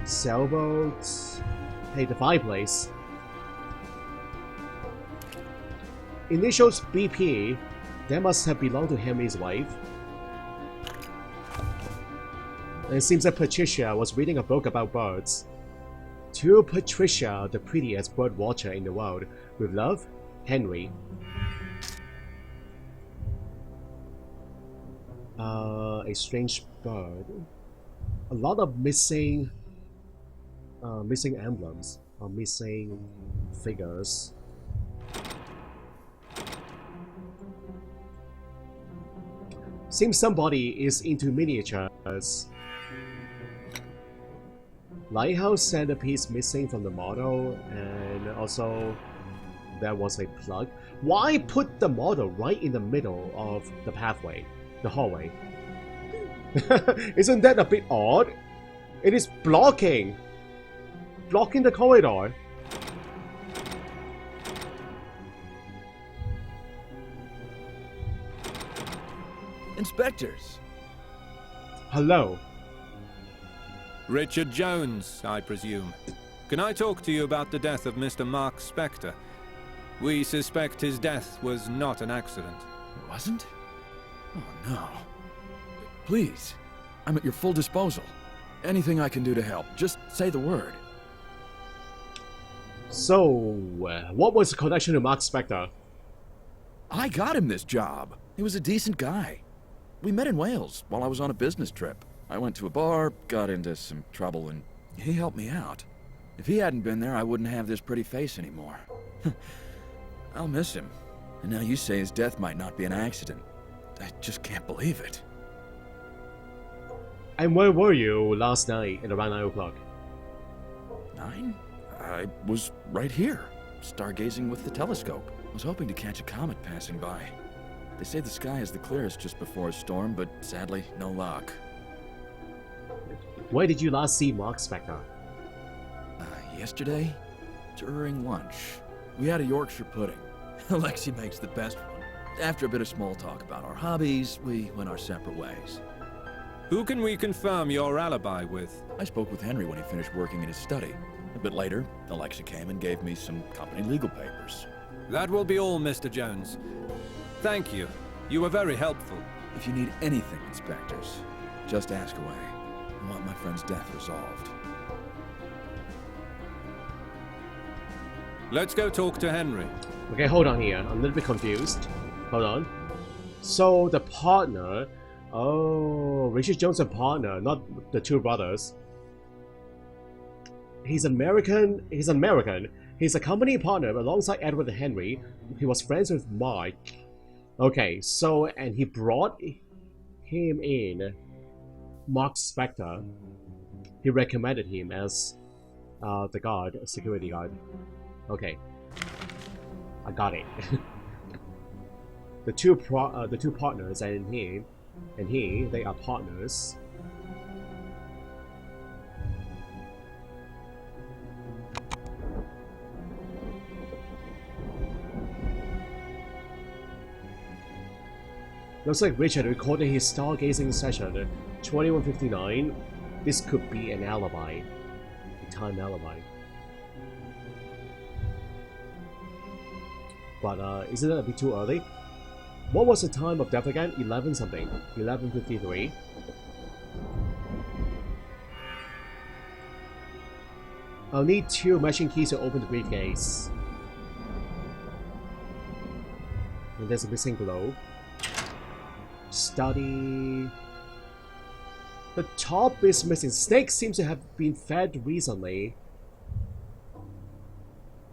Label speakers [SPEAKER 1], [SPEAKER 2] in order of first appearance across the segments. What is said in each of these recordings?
[SPEAKER 1] Sailboat. Hey, the fireplace. Initials BP. That must have belonged to Henry's wife. And it seems that Patricia was reading a book about birds. To Patricia, the prettiest bird watcher in the world. With love, Henry. A strange bird. A lot of missing emblems or missing figures. Seems somebody is into miniatures. Lighthouse centerpiece missing from the model, and also there was a plug. Why put the model right in the middle of the pathway, the hallway? Isn't that a bit odd? It is blocking the corridor.
[SPEAKER 2] Inspectors.
[SPEAKER 1] Hello.
[SPEAKER 3] Richard Jones, I presume. Can I talk to you about the death of Mr. Mark Spector? We suspect his death was not an accident.
[SPEAKER 2] It wasn't? Oh, no. Please, I'm at your full disposal. Anything I can do to help, just say the word.
[SPEAKER 1] So, what was the connection to Mark Spector?
[SPEAKER 2] I got him this job. He was a decent guy. We met in Wales while I was on a business trip. I went to a bar, got into some trouble, and he helped me out. If he hadn't been there, I wouldn't have this pretty face anymore. I'll miss him. And now you say his death might not be an accident. I just can't believe it.
[SPEAKER 1] And where were you last night at around 9 o'clock?
[SPEAKER 2] 9? I was right here, stargazing with the telescope. I was hoping to catch a comet passing by. They say the sky is the clearest just before a storm, but sadly, no luck.
[SPEAKER 1] Where did you last see Mark Spector?
[SPEAKER 2] Yesterday? During lunch. We had a Yorkshire pudding. Alexi makes the best one. After a bit of small talk about our hobbies, we went our separate ways.
[SPEAKER 3] Who can we confirm your alibi with?
[SPEAKER 2] I spoke with Henry when he finished working in his study. A bit later, Alexa came and gave me some company legal papers.
[SPEAKER 3] That will be all, Mr. Jones. Thank you. You were very helpful.
[SPEAKER 2] If you need anything, inspectors, just ask away. I want my friend's death resolved.
[SPEAKER 3] Let's go talk to Henry.
[SPEAKER 1] Okay, hold on here. I'm a little bit confused. Hold on. So, the partner... Oh, Richard Jones' a partner, not the two brothers. He's American. He's a company partner alongside Edward and Henry. He was friends with Mark. Okay, so, and he brought him in, Mark Spector. He recommended him as the guard, security guard. Okay, I got it. the two partners and he, they are partners. Looks like Richard recorded his stargazing session at 21:59. This could be an alibi. A time alibi. But isn't it a bit too early? What was the time of death again? 11 something. 11:53. I'll need 2 machine keys to open the briefcase. And there's a missing globe. Study. The top is missing. Snake seems to have been fed recently.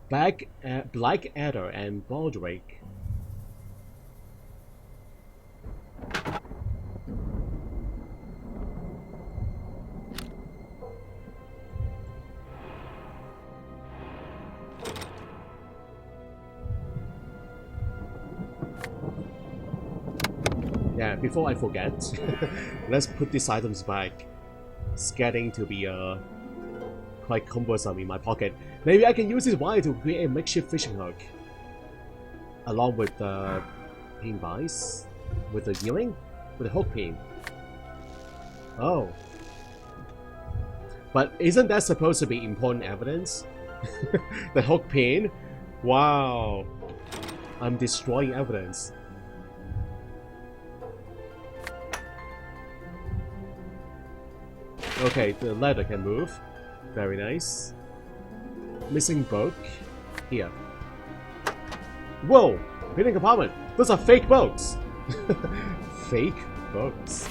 [SPEAKER 1] Blackadder and Baldrake. Yeah, before I forget, let's put these items back. It's getting to be quite cumbersome in my pocket. Maybe I can use this wire to create a makeshift fishing hook. Along with the pin vise, with the earring, with the hook pin. Oh. But isn't that supposed to be important evidence? The hook pin? Wow. I'm destroying evidence. Okay, the letter can move. Very nice. Missing book. Here. Whoa! Hidden compartment! Those are fake books! Fake books.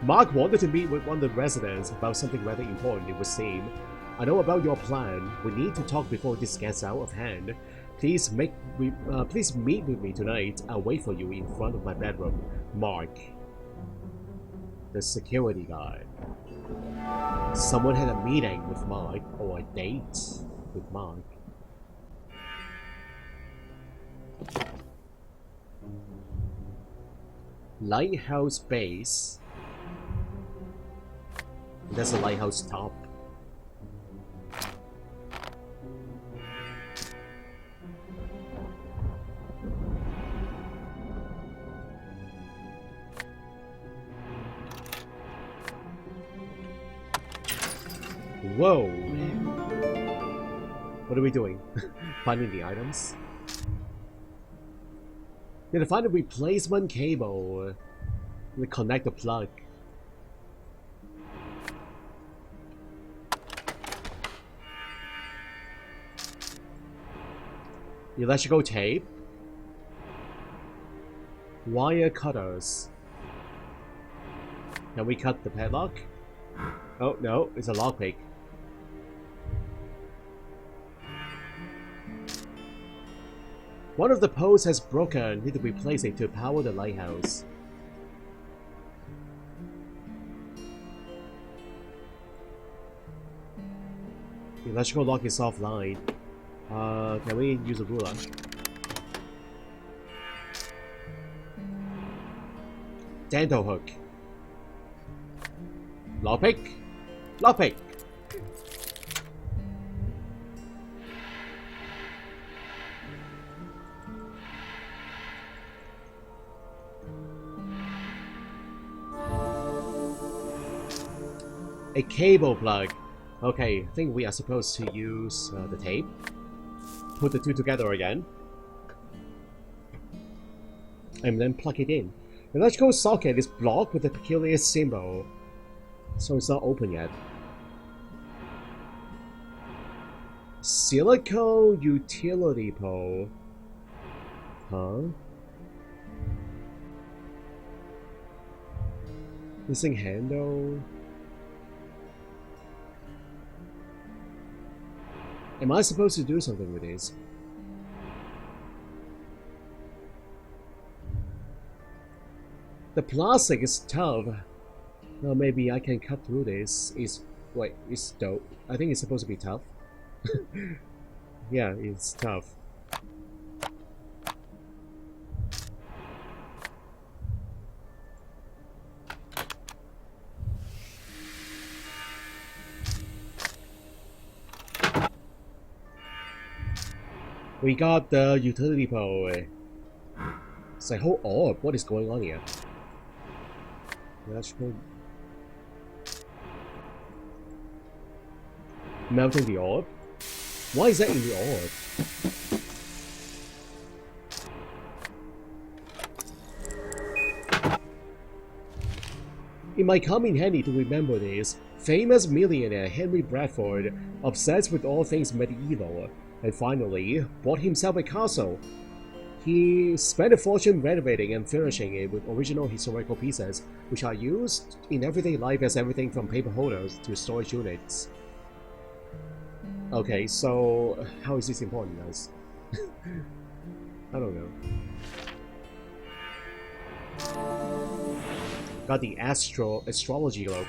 [SPEAKER 1] Mark wanted to meet with one of the residents about something rather important, it would seem. I know about your plan. We need to talk before this gets out of hand. Please meet with me tonight. I'll wait for you in front of my bedroom. Mark. The security guard. Someone had a meeting with Mark, or a date with Mark. Lighthouse base. There's a lighthouse top. Whoa! What are we doing? Finding the items? Need to find a replacement cable. We connect the plug. Electrical tape. Wire cutters. Can we cut the padlock? Oh no, it's a lockpick. One of the poles has broken. Need to replace it to power the lighthouse. The electrical lock is offline. Can we use a ruler? Dental hook. Lockpick. Lockpick. A cable plug. Okay, I think we are supposed to use the tape. Put the two together again. And then plug it in. The electrical socket is blocked with a peculiar symbol. So it's not open yet. Silicone utility pole. Huh? Missing handle. Am I supposed to do something with this? The plastic is tough. Well, maybe I can cut through this. Wait, it's dope. I think it's supposed to be tough. Yeah, it's tough. We got the utility pole. It's like whole orb. What is going on here? Electrical. Melting the orb? Why is that in the orb? It might come in handy to remember this. Famous millionaire Henry Bradford, obsessed with all things medieval, and finally bought himself a castle. He spent a fortune renovating and furnishing it with original historical pieces, which are used in everyday life as everything from paper holders to storage units. Okay, so how is this important, guys? I don't know. Got the astrology globe.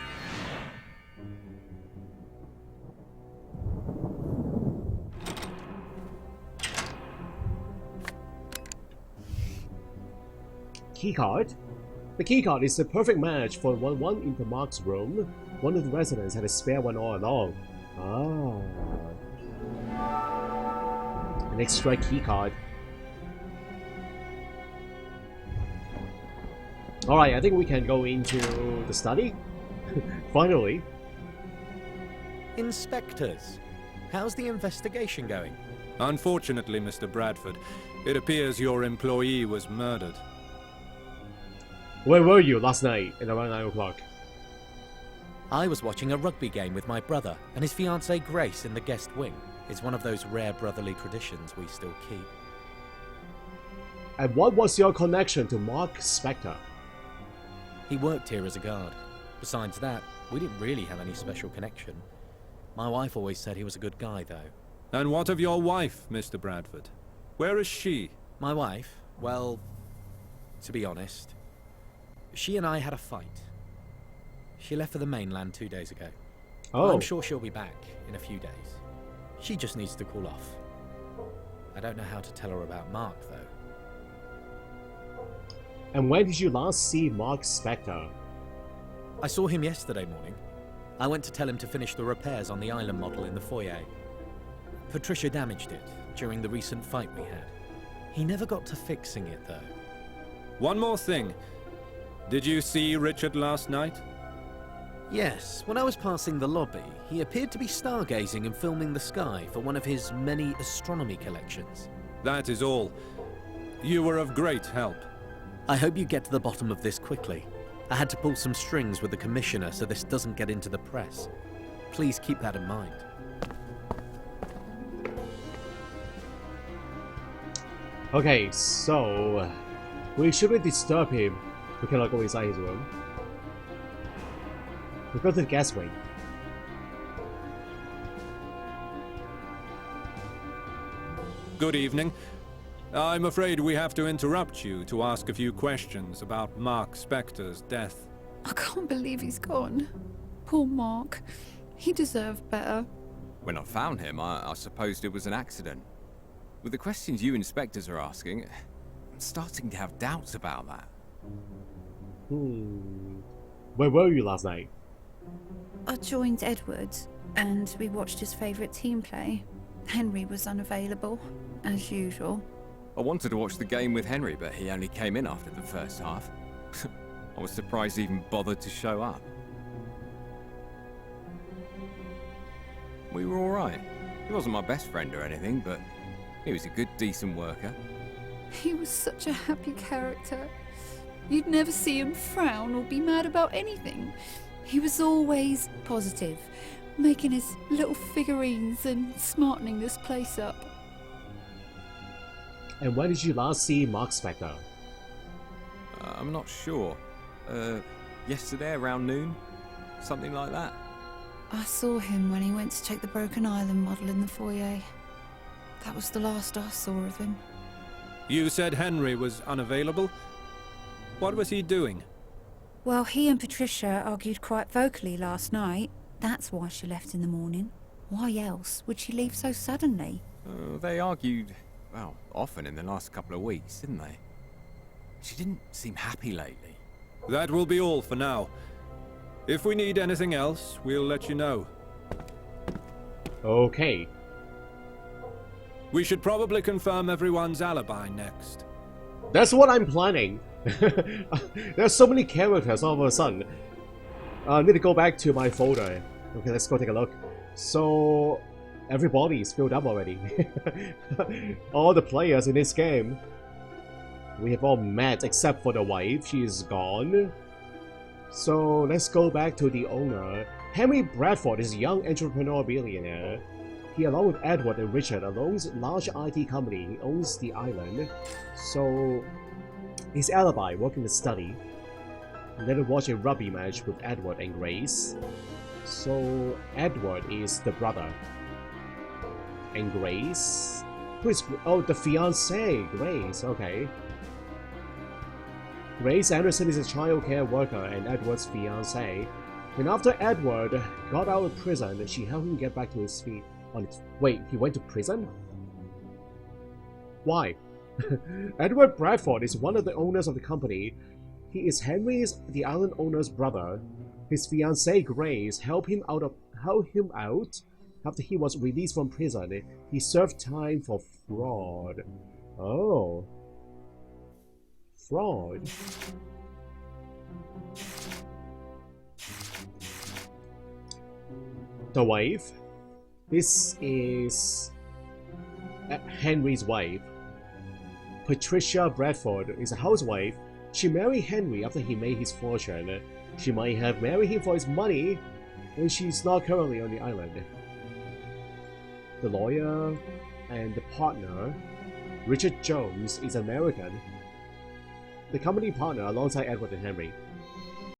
[SPEAKER 1] Keycard? The keycard is the perfect match for one in the Mark's room. One of the residents had a spare one all along. Ah. An extra keycard. Alright, I think we can go into the study. Finally.
[SPEAKER 4] Inspectors, how's the investigation going?
[SPEAKER 3] Unfortunately, Mr. Bradford, it appears your employee was murdered.
[SPEAKER 1] Where were you last night at around 9 o'clock?
[SPEAKER 4] I was watching a rugby game with my brother and his fiancée Grace in the guest wing. It's one of those rare brotherly traditions we still keep.
[SPEAKER 1] And what was your connection to Mark Spector?
[SPEAKER 4] He worked here as a guard. Besides that, we didn't really have any special connection. My wife always said he was a good guy, though.
[SPEAKER 3] And what of your wife, Mr. Bradford? Where is she?
[SPEAKER 4] My wife? Well, to be honest, she and I had a fight. She left for the mainland 2 days ago.
[SPEAKER 1] Oh.
[SPEAKER 4] I'm sure she'll be back in a few days. She just needs to cool off. I don't know how to tell her about Mark, though.
[SPEAKER 1] And when did you last see Mark Spector?
[SPEAKER 4] I saw him yesterday morning. I went to tell him to finish the repairs on the island model in the foyer. Patricia damaged it during the recent fight we had. He never got to fixing it, though.
[SPEAKER 3] One more thing. Did you see Richard last night?
[SPEAKER 4] Yes, when I was passing the lobby, he appeared to be stargazing and filming the sky for one of his many astronomy collections.
[SPEAKER 3] That is all. You were of great help.
[SPEAKER 4] I hope you get to the bottom of this quickly. I had to pull some strings with the commissioner so this doesn't get into the press. Please keep that in mind.
[SPEAKER 1] Okay, so we shouldn't disturb him. We cannot go inside his room. We go to the gas wing.
[SPEAKER 3] Good evening. I'm afraid we have to interrupt you to ask a few questions about Mark Spector's death.
[SPEAKER 5] I can't believe he's gone. Poor Mark. He deserved better.
[SPEAKER 6] When I found him, I supposed it was an accident. With the questions you inspectors are asking, I'm starting to have doubts about that.
[SPEAKER 1] Where were you last night?
[SPEAKER 5] I joined Edward, and we watched his favourite team play. Henry was unavailable, as usual.
[SPEAKER 6] I wanted to watch the game with Henry, but he only came in after the first half. I was surprised he even bothered to show up. We were alright. He wasn't my best friend or anything, but he was a good, decent worker.
[SPEAKER 5] He was such a happy character. You'd never see him frown or be mad about anything. He was always positive, making his little figurines and smartening this place up.
[SPEAKER 1] And when did you last see Mark Spector?
[SPEAKER 6] I'm not sure. Yesterday around noon? Something like that.
[SPEAKER 5] I saw him when he went to check the broken island model in the foyer. That was the last I saw of him.
[SPEAKER 3] You said Henry was unavailable? What was he doing?
[SPEAKER 5] Well, he and Patricia argued quite vocally last night. That's why she left in the morning. Why else would she leave so suddenly?
[SPEAKER 6] They argued, well, often in the last couple of weeks, didn't they? She didn't seem happy lately.
[SPEAKER 3] That will be all for now. If we need anything else, we'll let you know.
[SPEAKER 1] Okay.
[SPEAKER 3] We should probably confirm everyone's alibi next.
[SPEAKER 1] That's what I'm planning. There's so many characters all of a sudden. I need to go back to my folder. Okay, let's go take a look. So, everybody is filled up already. All the players in this game. We have all met except for the wife. She is gone. So, let's go back to the owner. Henry Bradford is a young entrepreneur billionaire. He, along with Edward and Richard, owns a large IT company. He owns the island. So, his alibi, working the study. Then watch a rugby match with Edward and Grace. So, Edward is the brother. And Grace? Who is... Oh, the fiancée, Grace, okay. Grace Anderson is a childcare worker and Edward's fiancée. And after Edward got out of prison, she helped him get back to his feet. Wait, he went to prison? Why? Edward Bradford is one of the owners of the company. He is Henry's, the island owner's brother. His fiancée Grace helped him out after he was released from prison. He served time for fraud. Oh. Fraud. The wife. This is Henry's wife. Patricia Bradford is a housewife. She married Henry after he made his fortune. She might have married him for his money, and she's not currently on the island. The lawyer and the partner, Richard Jones, is American. The company partner alongside Edward and Henry.